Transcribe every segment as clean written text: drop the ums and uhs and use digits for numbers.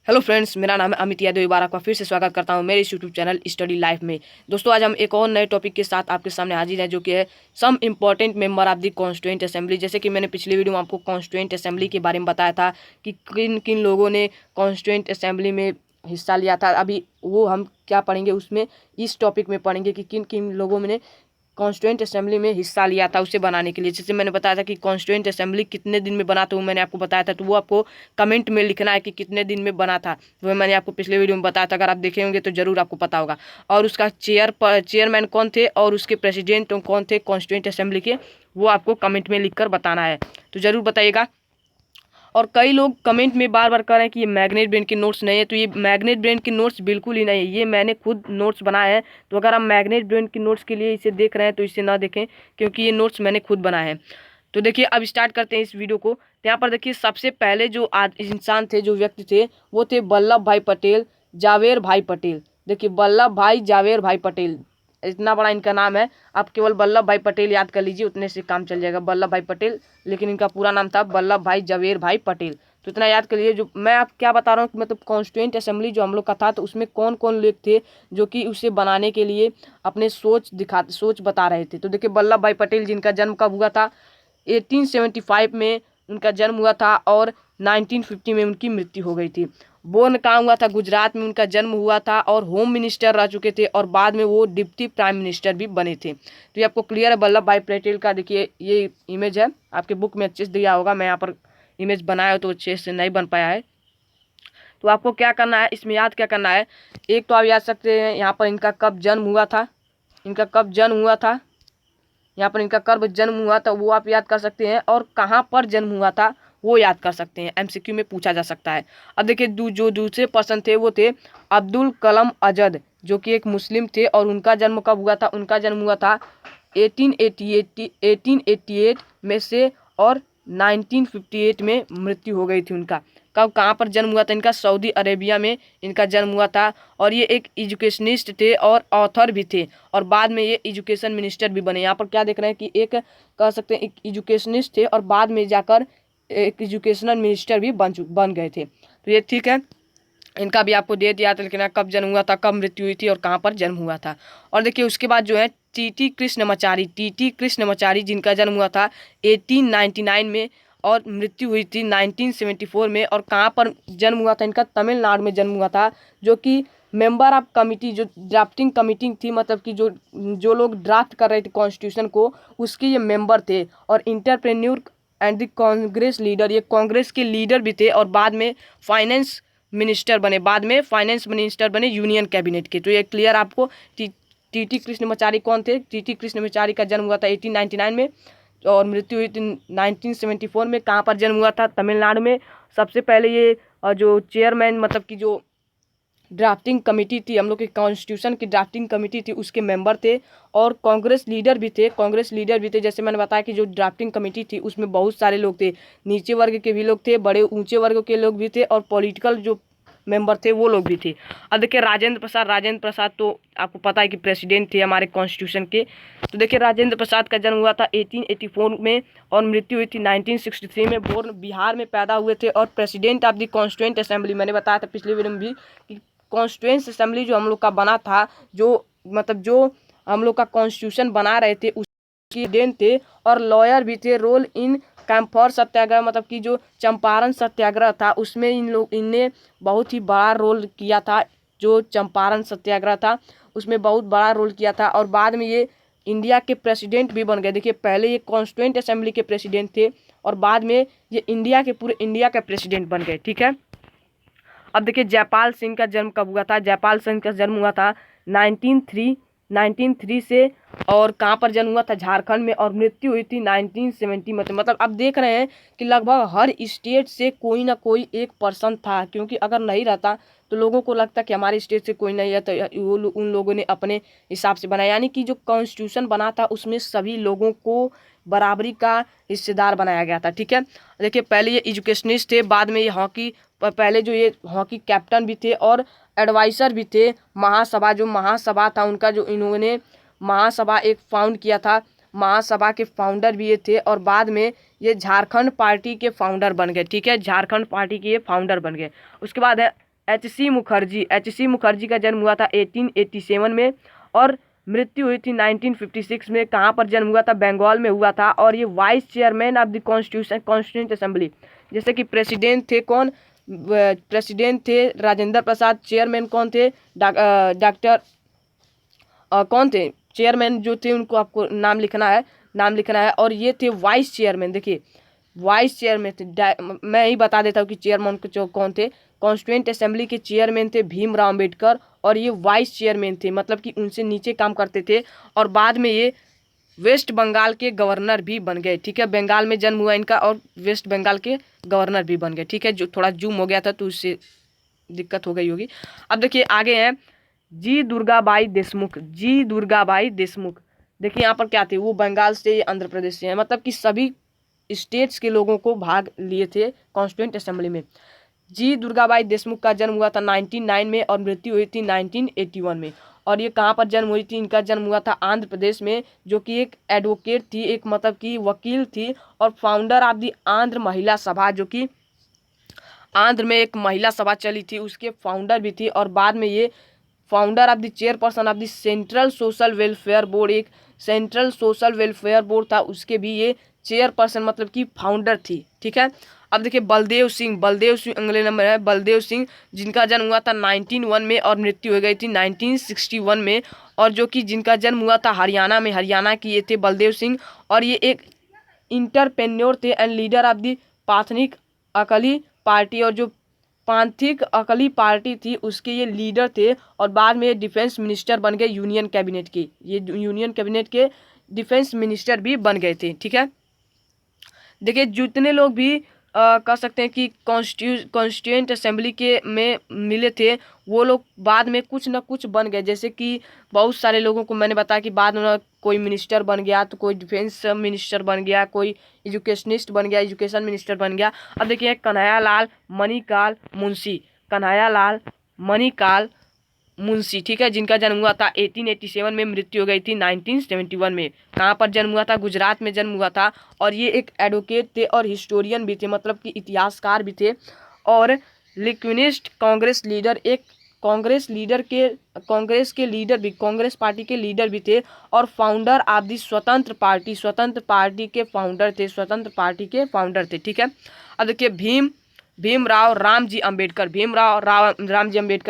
Hello friends, मेरा नाम है अमित यादव। एक बार आपका फिर से स्वागत करता हूं मेरे यूट्यूब चैनल स्टडी लाइफ में। दोस्तों, आज हम एक और नए टॉपिक के साथ आपके सामने हाजिर हैं, जो कि है some important member of the constituent assembly. जैसे कि मैंने पिछले वीडियो में आपको कॉन्स्टिट्यूएंट असेंबली के बारे में बताया था कि किन किन लोगों ने कॉन्स्टिट्यूएंट असेंबली में हिस्सा लिया था। अभी वो हम क्या पढ़ेंगे, उसमें इस टॉपिक में पढ़ेंगे कि किन किन लोगों ने कॉन्स्टिट्यूएंट असेंबली में हिस्सा लिया था उसे बनाने के लिए। जैसे मैंने बताया था कि कॉन्स्टिट्यूएंट असेंबली कितने दिन में बना था, वो मैंने आपको बताया था। तो वो आपको कमेंट में लिखना है कि कितने दिन में बना था। वो मैंने आपको पिछले वीडियो में बताया था, अगर आप देखे होंगे तो जरूर आपको पता होगा। और उसका चेयरमैन कौन थे और उसके प्रेसिडेंट कौन थे कॉन्स्टिट्यूएंट असेंबली के, वो आपको कमेंट में लिख बताना है। तो जरूर बताइएगा। और कई लोग कमेंट में बार बार कह रहे हैं कि ये मैग्नेट ब्रेन के नोट्स नहीं है। तो ये मैग्नेट ब्रेन के नोट्स बिल्कुल ही नहीं है, ये मैंने खुद नोट्स बनाए हैं। तो अगर आप मैग्नेट ब्रेन के नोट्स के लिए इसे देख रहे हैं तो इसे ना देखें, क्योंकि ये नोट्स मैंने खुद बनाए हैं। तो देखिए, अब स्टार्ट करते हैं इस वीडियो को। तो यहाँ पर देखिए, सबसे पहले जो इंसान थे, जो व्यक्ति थे, वो थे वल्लभ भाई पटेल, जावेर भाई पटेल। देखिए, वल्लभ भाई जावेर भाई पटेल, इतना बड़ा इनका नाम है। आप केवल वल्लभ भाई पटेल याद कर लीजिए, उतने से काम चल जाएगा। वल्लभ भाई पटेल, लेकिन इनका पूरा नाम था वल्लभ भाई जावेर भाई पटेल। तो इतना याद कर लीजिए। जो मैं आप क्या बता रहा हूँ कि मतलब कॉन्स्टिट्यूएंट असेंबली जो हम लोग का था, तो उसमें कौन कौन लोग थे जो कि उसे बनाने के लिए अपने सोच बता रहे थे। तो देखिए, वल्लभ भाई पटेल, जिनका जन्म कब हुआ था, 1875 में उनका जन्म हुआ था और 1950 में उनकी मृत्यु हो गई थी। बोर्न कहाँ हुआ था? गुजरात में उनका जन्म हुआ था और होम मिनिस्टर रह चुके थे, और बाद में वो डिप्टी प्राइम मिनिस्टर भी बने थे। तो ये आपको क्लियर है वल्लभ भाई पटेल का। देखिए, ये इमेज है, आपके बुक में अच्छे से दिया होगा। मैं यहाँ पर इमेज बनाया हो तो अच्छे से नहीं बन पाया है। तो आपको क्या करना है, इसमें याद क्या करना है, एक तो आप याद सकते हैं यहाँ पर इनका कब जन्म हुआ था, इनका कब जन्म हुआ था, यहाँ पर इनका कब जन्म हुआ था वो आप याद कर सकते हैं, और कहाँ पर जन्म हुआ था वो याद कर सकते हैं। एमसीक्यू में पूछा जा सकता है। अब देखिए, जो दूसरे पर्सन थे वो थे अब्दुल कलाम आज़ाद, जो कि एक मुस्लिम थे। और उनका जन्म कब हुआ था? उनका जन्म हुआ था 1888 में से, और 1958 में मृत्यु हो गई थी उनका। कब, कहाँ पर जन्म हुआ था इनका? सऊदी अरेबिया में इनका जन्म हुआ था। और ये एक एजुकेशनिस्ट थे और ऑथर भी थे, और बाद में ये एजुकेशन मिनिस्टर भी बने। यहाँ पर क्या देख रहे हैं कि एक कह सकते हैं एक एजुकेशनिस्ट थे और बाद में जाकर एक एजुकेशनल मिनिस्टर भी बन गए थे। तो ये ठीक है, इनका भी आपको डेट याद रखना, कब जन्म हुआ था, कब मृत्यु हुई थी और कहाँ पर जन्म हुआ था। और देखिए, उसके बाद जो है टीटी कृष्णमाचारी, जिनका जन्म हुआ था 1899 में और मृत्यु हुई थी 1974 में। और कहाँ पर जन्म हुआ था इनका? तमिलनाडु में जन्म हुआ था। जो कि मेंबर ऑफ कमिटी, जो ड्राफ्टिंग कमिटी थी, मतलब कि जो लोग ड्राफ्ट कर रहे थे कॉन्स्टिट्यूशन को, उसके ये मेंबर थे। और entrepreneur and the Congress leader, ये कांग्रेस के लीडर भी थे, और बाद में फाइनेंस मिनिस्टर बने यूनियन कैबिनेट के। तो ये क्लियर आपको। टीटी कृष्णमाचारी कौन थे? टीटी कृष्णमाचारी का जन्म हुआ था 1899 में और मृत्यु हुई थी 1974 में। कहाँ पर जन्म हुआ था? तमिलनाडु में। सबसे पहले ये जो चेयरमैन, मतलब कि जो ड्राफ्टिंग कमेटी थी, हम लोग के कॉन्स्टिट्यूशन की ड्राफ्टिंग कमेटी थी, उसके मेंबर थे। और कांग्रेस लीडर भी थे। जैसे मैंने बताया कि जो ड्राफ्टिंग कमेटी थी उसमें बहुत सारे लोग थे, नीचे वर्ग के भी लोग थे, बड़े ऊंचे वर्ग के लोग भी थे, और पॉलिटिकल जो मेंबर थे वो लोग भी थे। अब देखिए, राजेंद्र प्रसाद तो आपको पता है कि प्रेसिडेंट थे हमारे कॉन्स्टिट्यूशन के। तो देखिए, राजेंद्र प्रसाद का जन्म हुआ था 1884 में और मृत्यु हुई थी 1963 में। बोर्न बिहार में पैदा हुए थे और president of the constituent assembly, मैंने बताया था पिछले वीडियो में भी कि कॉन्स्टिट्यूएंट असेंबली जो हम लोग का बना था, जो मतलब जो हम लोग का कॉन्स्टिट्यूशन बना रहे थे, उसके प्रेसिडेंट थे और लॉयर भी थे। रोल इन कैंपर सत्याग्रह, मतलब कि जो चंपारण सत्याग्रह था उसमें इनने बहुत ही बड़ा रोल किया था। जो चंपारण सत्याग्रह था उसमें बहुत बड़ा रोल किया था, और बाद में ये इंडिया के प्रेसिडेंट भी बन गए। देखिए, पहले ये कॉन्स्टिट्यूएंट असेंबली के प्रेसिडेंट थे और बाद में ये पूरे इंडिया के प्रेसिडेंट बन गए। ठीक है। अब देखिए, जयपाल सिंह का जन्म कब हुआ था? जयपाल सिंह का जन्म हुआ था 1903 से, और कहाँ पर जन्म हुआ था? झारखंड में, और मृत्यु हुई थी 1970 में। मतलब अब देख रहे हैं कि लगभग हर स्टेट से कोई ना कोई एक पर्सन था, क्योंकि अगर नहीं रहता तो लोगों को लगता कि हमारे स्टेट से कोई नहीं है, तो उन लोगों ने अपने हिसाब से बनाया। यानी कि जो कॉन्स्टिट्यूशन बना था उसमें सभी लोगों को बराबरी का हिस्सेदार बनाया गया था। ठीक है। देखिए, पहले ये एजुकेशनिस्ट थे, बाद में ये पहले जो ये हॉकी कैप्टन भी थे और एडवाइज़र भी थे। महासभा था उनका, जो इन्होंने महासभा एक फाउंड किया था, महासभा के फाउंडर भी ये थे, और बाद में ये झारखंड पार्टी के फाउंडर बन गए। ठीक है, झारखंड पार्टी के ये फाउंडर बन गए। उसके बाद है एच सी मुखर्जी का जन्म हुआ था 1887 में और मृत्यु हुई थी 1956 में। कहाँ पर जन्म हुआ था? बंगाल में हुआ था। और ये vice chairman of the constituent assembly, जैसे कि प्रेसिडेंट थे कौन? प्रेसिडेंट थे राजेंद्र प्रसाद। चेयरमैन कौन थे? डॉक्टर कौन थे चेयरमैन जो थे? उनको आपको नाम लिखना है। और ये थे वाइस चेयरमैन। देखिए वाइस चेयरमैन थे, मैं ही बता देता हूँ कि चेयरमैन कौन थे। कॉन्स्टिट्यूंट असेंबली के चेयरमैन थे भीमराव अम्बेडकर और ये वाइस चेयरमैन थे, मतलब कि उनसे नीचे काम करते थे। और बाद में ये वेस्ट बंगाल के गवर्नर भी बन गए। ठीक है, बंगाल में जन्म हुआ इनका और वेस्ट बंगाल के गवर्नर भी बन गए। ठीक है, जो थोड़ा जूम हो गया था तो उससे दिक्कत हो गई होगी। अब देखिए आगे हैं जी दुर्गाबाई देशमुख। देखिए यहाँ पर क्या थे? वो बंगाल से, आंध्र प्रदेश से हैं, मतलब कि सभी स्टेट्स के लोगों को भाग लिए थे कॉन्स्टिट्यूंट असेंबली में। जी दुर्गाबाई देशमुख का जन्म हुआ था 1909 में और मृत्यु हुई थी 1981 में। और ये कहाँ पर जन्म हुई थी? इनका जन्म हुआ था आंध्र प्रदेश में, जो कि एक एडवोकेट थी, एक मतलब कि वकील थी और फाउंडर ऑफ दी आंध्र महिला सभा, जो कि आंध्र में एक महिला सभा चली थी, उसके फाउंडर भी थी। और बाद में ये founder of the chairperson of the central social welfare board, एक सेंट्रल सोशल वेलफेयर बोर्ड था, उसके भी ये चेयरपर्सन मतलब कि फाउंडर थी। ठीक है, अब देखिए बलदेव सिंह अगले नंबर है। बलदेव सिंह जिनका जन्म हुआ था 1901 में और मृत्यु हो गई थी 1961 में। और जो कि जिनका जन्म हुआ था हरियाणा में, हरियाणा की ये थे बलदेव सिंह। और ये एक इंटरप्रेन्योर थे and leader of the Panthic Akali party, और जो पांथिक अकाली पार्टी थी उसके ये लीडर थे। और बाद में डिफेंस मिनिस्टर बन गए यूनियन कैबिनेट के, ये यूनियन कैबिनेट के डिफेंस मिनिस्टर भी बन गए थे। ठीक है, देखिए जितने लोग भी कह सकते हैं कि कॉन्स्टिट्यूंट असेंबली के में मिले थे, वो लोग बाद में कुछ ना कुछ बन गए। जैसे कि बहुत सारे लोगों को मैंने बताया कि बाद में कोई मिनिस्टर बन गया, तो कोई डिफेंस मिनिस्टर बन गया, कोई एजुकेशनिस्ट बन गया, एजुकेशन मिनिस्टर बन गया। अब देखिए कन्हैयालाल मणिकाल मुंशी, ठीक है, जिनका जन्म हुआ था 1887 में, मृत्यु हो गई थी 1971 में। कहाँ पर जन्म हुआ था? गुजरात में जन्म हुआ था। और ये एक एडवोकेट थे और हिस्टोरियन भी थे, मतलब कि इतिहासकार भी थे। और लिक्विनिस्ट कांग्रेस लीडर, एक कांग्रेस पार्टी के लीडर भी थे। और फाउंडर ऑफ दी स्वतंत्र पार्टी के फाउंडर थे। ठीक है, अब देखिए भीमराव रामजी अंबेडकर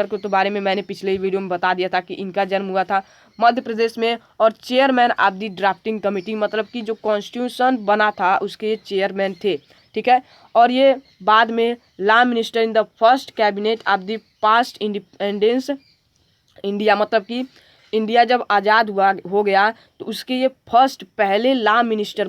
को तो बारे में मैंने पिछले ही वीडियो में बता दिया था कि इनका जन्म हुआ था मध्य प्रदेश में। और chairman of the drafting committee, मतलब कि जो कॉन्स्टिट्यूशन बना था उसके चेयरमैन थे। ठीक है, और ये बाद में law minister in the first cabinet of the past independence India, मतलब कि इंडिया जब आज़ाद हो गया तो उसके ये पहले लॉ मिनिस्टर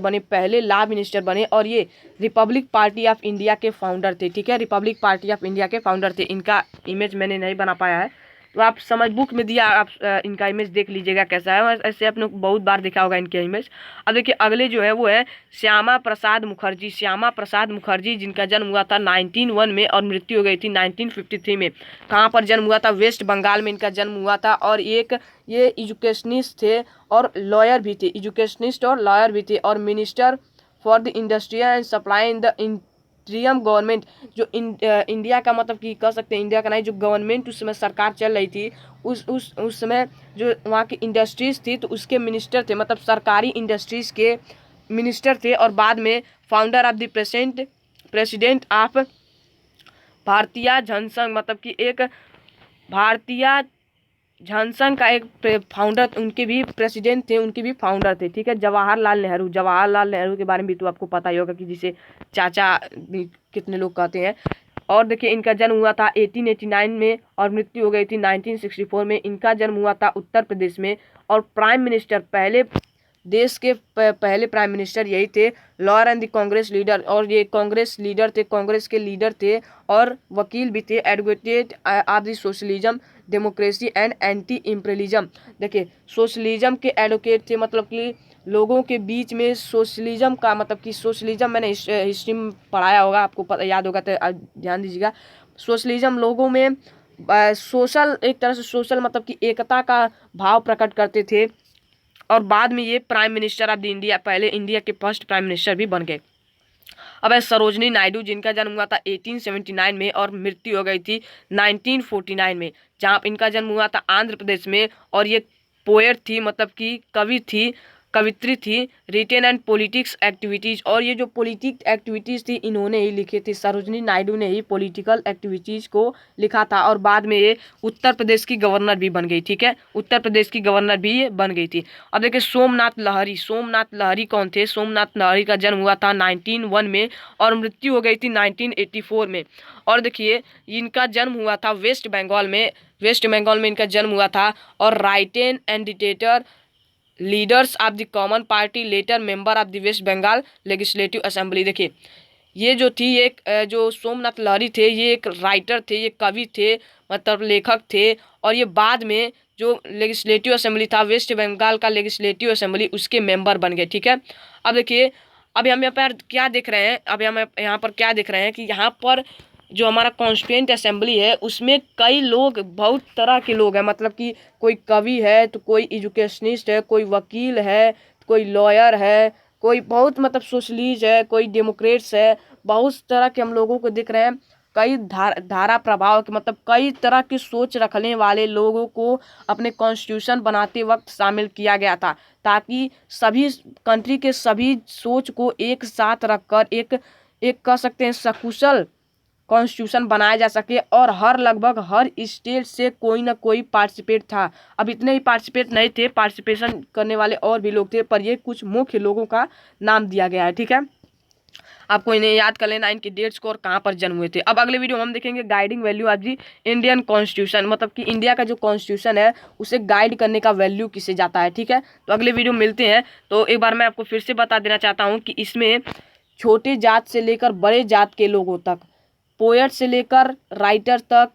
बने। और ये रिपब्लिक पार्टी ऑफ इंडिया के फाउंडर थे। ठीक है, रिपब्लिक पार्टी ऑफ इंडिया के फाउंडर थे। इनका इमेज मैंने नहीं बना पाया है, तो आप समझ बुक में दिया, आप इनका इमेज देख लीजिएगा कैसा है। ऐसे आपने बहुत बार देखा होगा इनका इमेज। अब देखिए अगले जो है वो है श्यामा प्रसाद मुखर्जी, जिनका जन्म हुआ था 1901 में और मृत्यु हो गई थी 1953 में। कहाँ पर जन्म हुआ था? वेस्ट बंगाल में इनका जन्म हुआ था। और ये एजुकेशनिस्ट थे और लॉयर भी थे, और minister for the industry and supply in the इंटीरियम government, जो इंडिया का मतलब कि कह सकते हैं इंडिया का नहीं, जो गवर्नमेंट उस समय सरकार चल रही थी, उस समय जो वहाँ की इंडस्ट्रीज थी तो उसके मिनिस्टर थे, मतलब सरकारी इंडस्ट्रीज के मिनिस्टर थे। और बाद में founder of the president of भारतीय जनसंघ, मतलब कि एक भारतीय जनसंघ का एक फाउंडर, उनके भी प्रेसिडेंट थे, उनके भी फाउंडर थे। ठीक है, जवाहरलाल नेहरू के बारे में भी तो आपको पता ही होगा कि जिसे चाचा कितने लोग कहते हैं। और देखिए इनका जन्म हुआ था 1889 में और मृत्यु हो गई थी 1964 में। इनका जन्म हुआ था उत्तर प्रदेश में। और प्राइम मिनिस्टर, देश के पहले प्राइम मिनिस्टर यही थे, lawyer and the Congress leader. और ये कांग्रेस के लीडर थे और वकील भी थे, advocate of the socialism, democracy and anti imperialism. देखिए सोशलिज्म के एडवोकेट थे, मतलब कि लोगों के बीच में सोशलिज्म का, मतलब कि सोशलिज्म मैंने हिस्ट्री में पढ़ाया होगा, आपको याद होगा तो ध्यान दीजिएगा। सोशलिज्म लोगों में एक तरह से सोशल मतलब कि एकता का भाव प्रकट करते थे। और बाद में ये prime minister of the India, पहले इंडिया के फर्स्ट प्राइम मिनिस्टर भी बन गए। अब है सरोजनी नायडू, जिनका जन्म हुआ था 1879 में और मृत्यु हो गई थी 1949 में, जहाँ इनका जन्म हुआ था आंध्र प्रदेश में। और ये पोएट थी, मतलब कि कवि थी, कवित्री थी। रिटेन एंड पॉलिटिक्स एक्टिविटीज़, और ये जो पॉलिटिक्स एक्टिविटीज़ थी इन्होंने ही लिखी थी, सरोजनी नायडू ने ही पॉलिटिकल एक्टिविटीज़ को लिखा था। और बाद में ये उत्तर प्रदेश की गवर्नर भी बन गई, ठीक है, उत्तर प्रदेश की गवर्नर भी ये बन गई थी। अब देखिए सोमनाथ लहरी, सोमनाथ लहरी कौन थे? सोमनाथ लहरी का जन्म हुआ था 1901 में और मृत्यु हो गई थी 1984 में। और देखिए इनका जन्म हुआ था वेस्ट बंगाल में, वेस्ट बंगाल में इनका जन्म हुआ था। और written and dictator leaders of the common party, later member of the West Bengal legislative assembly. देखिए ये जो थी एक जो सोमनाथ लहरी थे, ये एक राइटर थे, ये कवि थे, मतलब लेखक थे। और ये बाद में जो लेजिस्लेटिव असेंबली था, वेस्ट बंगाल का लेजिस्लेटिव असेंबली, उसके मेंबर बन गए, ठीक है। अब देखिए अभी हम यहाँ पर क्या देख रहे हैं, अभी हम यहाँ पर क्या देख रहे हैं कि यहाँ पर जो हमारा कॉन्स्टिट्यूएंट असेंबली है उसमें कई लोग, बहुत तरह के लोग हैं, मतलब कि कोई कवि है तो कोई एजुकेशनिस्ट है, कोई वकील है, कोई लॉयर है, कोई बहुत मतलब सोशलिस्ट है, कोई डेमोक्रेट्स है, बहुत तरह के हम लोगों को दिख रहे हैं। कई धारा प्रभाव के, मतलब कई तरह की सोच रखने वाले लोगों को अपने कॉन्स्टिट्यूशन बनाते वक्त शामिल किया गया था, ताकि सभी कंट्री के सभी सोच को एक साथ रखकर एक एक कह सकते हैं सकुशल कॉन्स्टिट्यूशन बनाया जा सके। और लगभग हर स्टेट से कोई ना कोई पार्टिसिपेट था। अब इतने ही पार्टिसिपेट नहीं थे, पार्टिसिपेशन करने वाले और भी लोग थे, पर ये कुछ मुख्य लोगों का नाम दिया गया है, ठीक है। आपको इन्हें याद कर लेना, इनके डेट्स को और कहाँ पर जन्म हुए थे। अब अगले वीडियो में हम देखेंगे guiding value of the Indian constitution, मतलब कि इंडिया का जो कॉन्स्टिट्यूशन है उसे गाइड करने का वैल्यू किसे जाता है, ठीक है। तो अगले वीडियो में मिलते हैं। तो एक बार मैं आपको फिर से बता देना चाहता हूँ कि इसमें छोटे जात से लेकर बड़े जात के लोगों तक, पोएट से लेकर राइटर तक,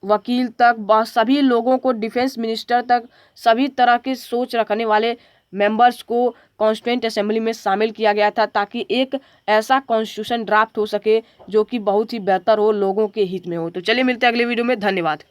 वकील तक, सभी लोगों को, डिफेंस मिनिस्टर तक, सभी तरह की सोच रखने वाले मेंबर्स को कॉन्स्टिट्यूएंट असेंबली में शामिल किया गया था, ताकि एक ऐसा कॉन्स्टिट्यूशन ड्राफ्ट हो सके जो कि बहुत ही बेहतर हो, लोगों के हित में हो। तो चलिए मिलते हैं अगले वीडियो में, धन्यवाद।